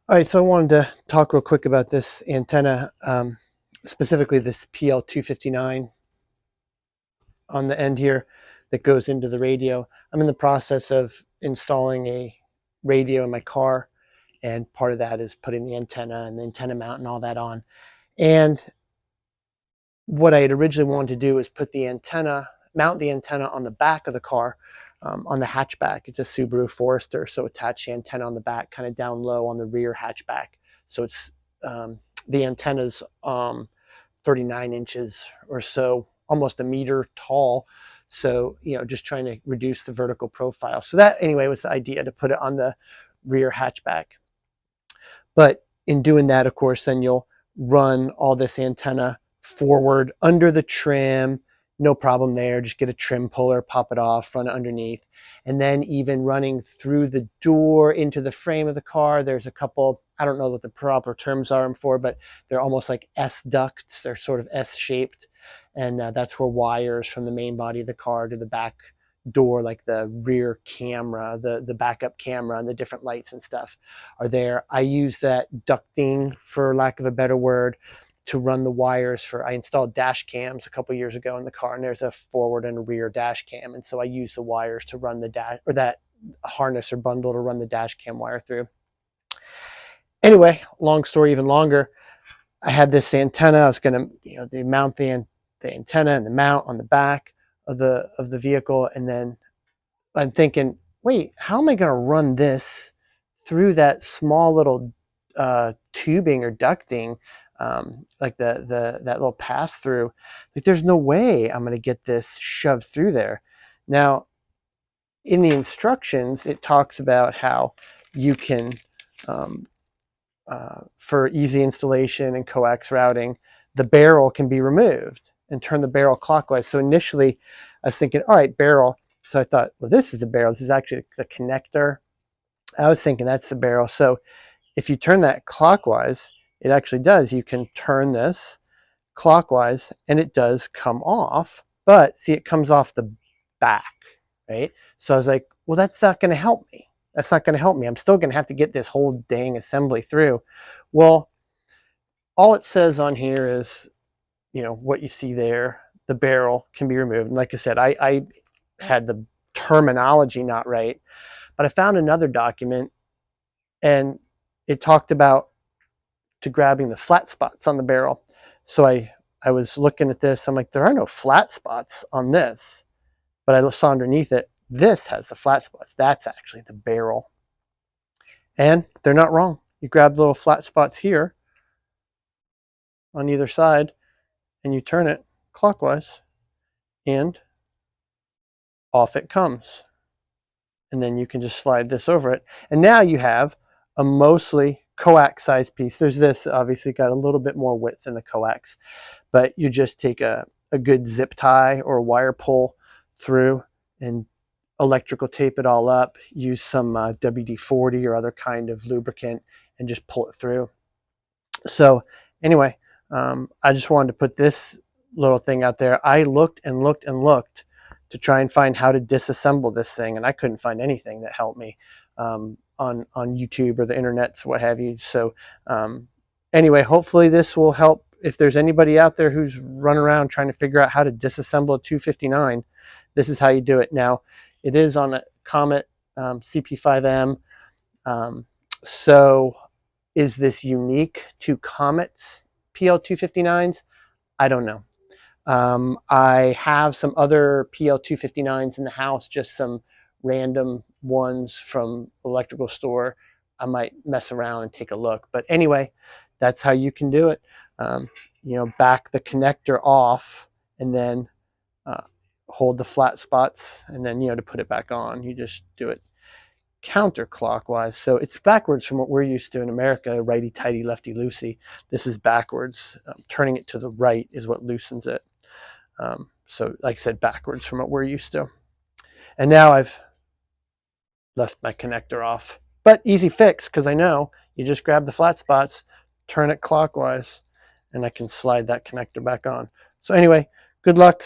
All right, so I wanted to talk real quick about this antenna, specifically this PL-259 on the end here that goes into the radio. I'm in the process of installing a radio in my car, and part of that is putting the antenna and the antenna mount and all that on. And what I had originally wanted to do is put the antenna, mount the antenna on the back of the car, on the hatchback. It's a Subaru Forester, so attach the antenna on the back, kind of down low on the rear hatchback. So it's the antenna's 39 inches or so, almost a meter tall. So, just trying to reduce the vertical profile. So that, anyway, was the idea, to put it on the rear hatchback. But in doing that, of course, then you'll run all this antenna forward under the trim. No problem there. Just get a trim puller, pop it off, run it underneath. And then even running through the door into the frame of the car, there's a couple, I don't know what the proper terms are for, but they're almost like S ducts. They're sort of S-shaped. And that's where wires from the main body of the car to the back door, like the rear camera, the backup camera, and the different lights and stuff are there. I use that ducting, for lack of a better word, to run the wires for. I installed dash cams a couple years ago in the car, and there's a forward and a rear dash cam, and so I use the wires to run the dash, or that harness or bundle to run the dash cam wire through. Anyway, long story even longer. I had this antenna. I was going to, they mount the antenna and the mount on the back of the vehicle, and then I'm thinking, wait, how am I going to run this through that small little tubing or ducting, like that little pass through? Like, there's no way I'm going to get this shoved through there. Now, in the instructions, it talks about how you can, for easy installation and coax routing, the barrel can be removed and turn the barrel clockwise. So initially, I was thinking, all right, barrel. So I thought, well, this is the barrel. This is actually the connector. I was thinking that's the barrel. So if you turn that clockwise, it actually does. You can turn this clockwise and it does come off. But see, it comes off the back, right? So I was like, well, that's not going to help me. That's not going to help me. I'm still going to have to get this whole dang assembly through. Well, all it says on here is, what you see there, the barrel can be removed. And like I said, I had the terminology not right, but I found another document and it talked about to grabbing the flat spots on the barrel. So I was looking at this. I'm like, there are no flat spots on this, but I saw underneath it, this has the flat spots. That's actually the barrel. And they're not wrong. You grab the little flat spots here on either side and you turn it clockwise and off it comes. And then you can just slide this over it. And now you have a mostly coax size piece. There's this, obviously got a little bit more width than the coax, but you just take a good zip tie or a wire pull through and electrical tape it all up, use some WD-40 or other kind of lubricant, and just pull it through. So anyway, I just wanted to put this little thing out there. I looked and looked and looked to try and find how to disassemble this thing, and I couldn't find anything that helped me on YouTube or the internets, what have you. So anyway, hopefully this will help. If there's anybody out there who's run around trying to figure out how to disassemble a 259, this is how you do it. Now, it is on a Comet CP5M. So is this unique to Comet's PL-259s? I don't know. I have some other PL-259s in the house, just some random ones from electrical store. I might mess around and take a look. But anyway, that's how you can do it. Back the connector off and then hold the flat spots, and then, to put it back on, you just do it counterclockwise. So it's backwards from what we're used to in America, righty-tighty, lefty-loosey. This is backwards. Turning it to the right is what loosens it. So like I said, backwards from what we're used to. And now I've left my connector off. But easy fix, because I know you just grab the flat spots, turn it clockwise, and I can slide that connector back on. So anyway, good luck.